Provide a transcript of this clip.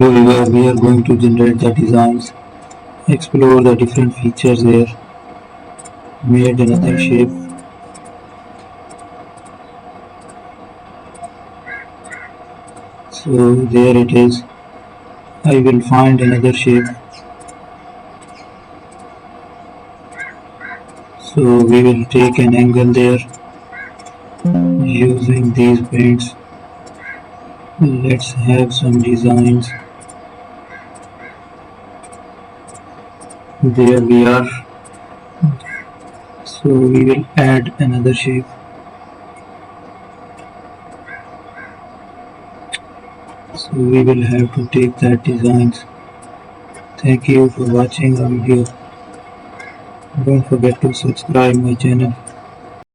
We are going to generate the designs, explore the different features there, made another shape. So there it is. I will find another shape. So we will take an angle there using these paints. Let's have some designs. There we are. So we will add another shape. So we will have to take that designs. Thank you for watching the video. Don't forget to subscribe my channel.